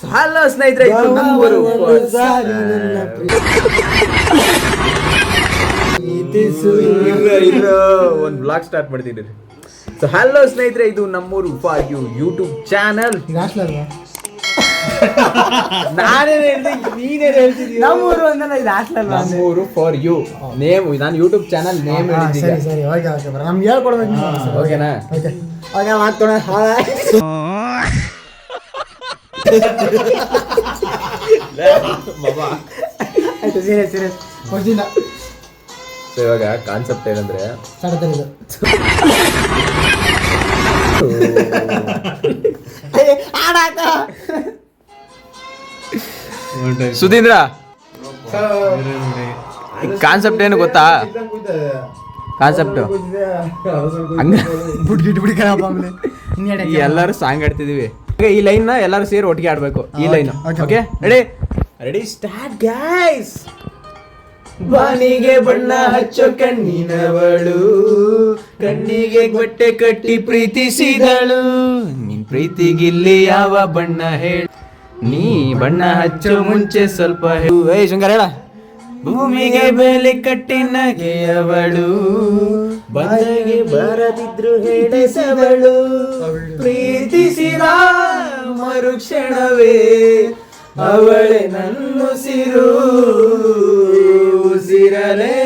Hello ಸ್ನೇಹಿತರೆ, ಇದು number ಒಂದು ಬ್ಲಾಗ್ ಸ್ಟಾರ್ಟ್ ಮಾಡ್ತಿದ್ದೀರಿ. ಸೊ ಹಲೋ ಸ್ನೇಹಿತರೆ, ಇದು ನಮ್ಮೂರು ಫಾರ್ ಯು ಯೂಟ್ಯೂಬ್ ಚಾನಲ್. ನಾನೇನು ಹೇಳ್ದೆ, ನೀನೇನು ಹೇಳ್ತಿದ್ದೀಯ? ನಮ್ಮೂರು ಅಂದ್ರೆ ಇದು ಹಾಸ್ಟೆಲ್. ನಮ್ಮೂರು ಫಾರ್ ಯು ನೇಮ್, ನಾನು ಯೂಟ್ಯೂಬ್ ಚಾನಲ್ ನೇಮ್ ಹೇಳಿದ್ದೀನಿ. ಸರಿ ಓಕೆ ಓಕೆ ಬರ, ನಮ್ಗೆ ಹೇಳ್ಕೊಡ್ಬೇಕು. ಓಕೆನಾ? ಓಕೆ ಓಕೆ ಮಾಡ್ಕೊಣ. ಆಯ್ತು, ಸೀರಿಯಸ್ ಸೀರಿಯಸ್ ಹೊರಜಿಲ್ಲ. ಸೊ ಇವಾಗ ಕಾನ್ಸೆಪ್ಟ್ ಏನಂದ್ರೆ ಸಡತರಿದು ಸುಧೀಂದ್ರ, ಕಾನ್ಸೆಪ್ಟ್ ಏನು ಗೊತ್ತಾ? ಕಾನ್ಸೆಪ್ಟ್ ಎಲ್ಲರೂ ಸಾಂಗ್ ಆಡ್ತಿದೀವಿ. ಈ ಲೈನ್ ನ ಎಲ್ಲರೂ ಸೇರಿ ಒಟ್ಟಿಗೆ ಆಡ್ಬೇಕು. ಈ line okay, ready ready start guys. ಬಾನಿಗೆ ಬಣ್ಣ ಹಚ್ಚೋ ಕಣ್ಣಿನವಳು, ಕಣ್ಣಿಗೆ ಬಟ್ಟೆ ಕಟ್ಟಿ ಪ್ರೀತಿಸಿದಳು. ನಿನ್ ಪ್ರೀತಿಗಿಲ್ಲಿ ಯಾವ ಬಣ್ಣ ಹೇಳ, ನೀ ಬಣ್ಣ ಹಚ್ಚೋ ಮುಂಚೆ ಸ್ವಲ್ಪ ಹೇಳು. ಶಂಕರ್ ಹೇಳ. ಭೂಮಿಗೆ ಬೇಲಿ ಕಟ್ಟಿ ನಗೆಯವಳು, ಬಂದಗೆ ಬರದಿದ್ರು ಹೇಳಿಸವಳು. ಪ್ರೀತಿಸಿದ ಮರುಕ್ಷಣವೇ ಅವಳೆ ನನ್ನುಸಿರು, ಉಸಿರಲೇ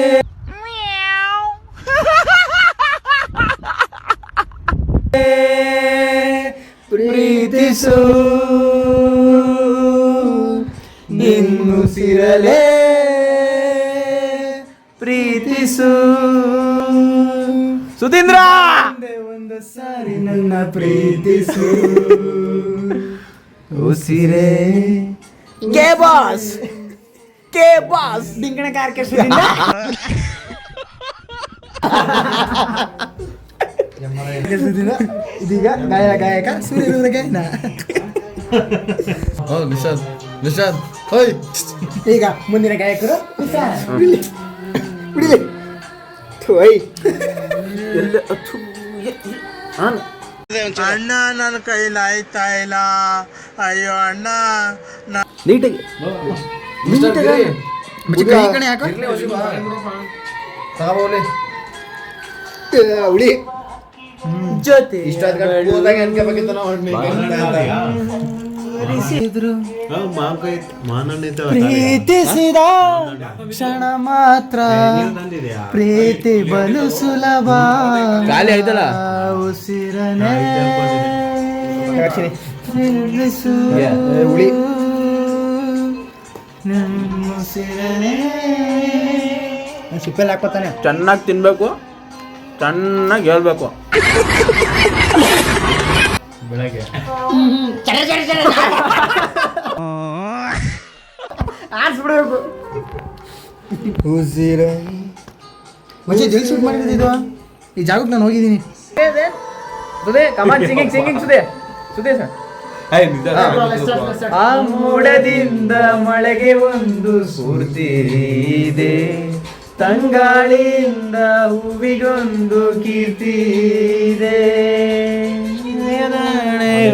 ಪ್ರೀತಿಸು, ನಿನ್ನುಸಿರಲೇ ಪ್ರೀತಿಸು. ಸುಧೀಂದ್ರ, ಒಂದು ಸಾರಿ ನನ್ನ ಪ್ರೀತಿಸು, ಉಸಿರೇ ಕೆ ಬಾಸ್ ಕೆ ಬಾಸ್ ಡಿಂಗಣ ಕಾರ್ಕೆಸ್ಟ್ರಿಂದ. ಇದೀಗ ಗಾಯಕ ಸೂರ್ಯ ಗಾಯನ. ನಿಶಾದ್ ನಿಶಾದ್ ಹೋಯ್. ಈಗ ಮುಂದಿನ ಗಾಯಕರು ಅಣ್ಣ ನನ್ನ ಕೈಲಿ ಆಯ್ತಾ ಇಲ್ಲ, ಅಯ್ಯೋ ಅಣ್ಣ. ನೀಟಾಗಿ ಹುಳಿ ಜೊತೆ ಪ್ರೀತಿಸಿದ ಕ್ಷಣ ಮಾತ್ರ ಪ್ರೀತಿ ಬಲು ಸುಲಭ. ಖಾಲಿ ಆಯ್ತಲ್ಲ. ಉಸಿರನೆ ಹುಳಿ ಉಸಿರನೆ ಸಿಪ್ಪೆಲ್ಲ ಹಾಕ್ಕೊತಾನೆ. ಚೆನ್ನಾಗಿ ತಿನ್ಬೇಕು, ಚೆನ್ನಾಗಿ ಹೇಳ್ಬೇಕು. ಬೆಳಗ್ಗೆ ಆಡ್ಸ್ಬಿಡ್ಬೇಕು. ಉಸಿರ ಮಚ್ಚಿ ಜಲ್ ಶೂಟ್ ಮಾಡಿದ್ದು ಈ ಜಾಗಕ್ಕೆ ನಾನು ಹೋಗಿದ್ದೀನಿ. ಸುದೇ ಕಮಾನ್ ಸಿಂಗಿಂಗ್ ಸಿಂಗಿಂಗ್ ಸುದೇ ಸುದೇ ಸರ್. ಆ ಮೋಡದಿಂದ ಮಳೆಗೆ ಒಂದು ಸ್ಫೂರ್ತಿ ಇದೆ, ತಂಗಾಳಿಯಿಂದ ಹೂವಿಗೊಂದು ಕೀರ್ತಿ ಇದೆ,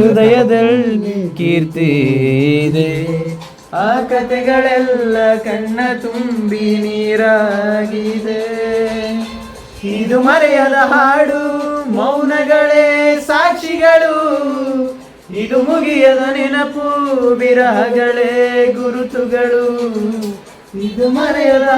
ಹೃದಯದಲ್ಲಿ ಕೀರ್ತಿ ಇದೆ. ಆ ಕಥೆಗಳೆಲ್ಲ ಕಣ್ಣ ತುಂಬಿ ನೀರಾಗಿದೆ. ಇದು ಮರೆಯದ ಹಾಡು, ಮೌನಗಳೇ ಸಾಕ್ಷಿಗಳು. ಇದು ಮುಗಿಯದ ನೆನಪು, ವಿರಹಗಳೇ ಗುರುತುಗಳು. ಇದು ಮರೆಯದ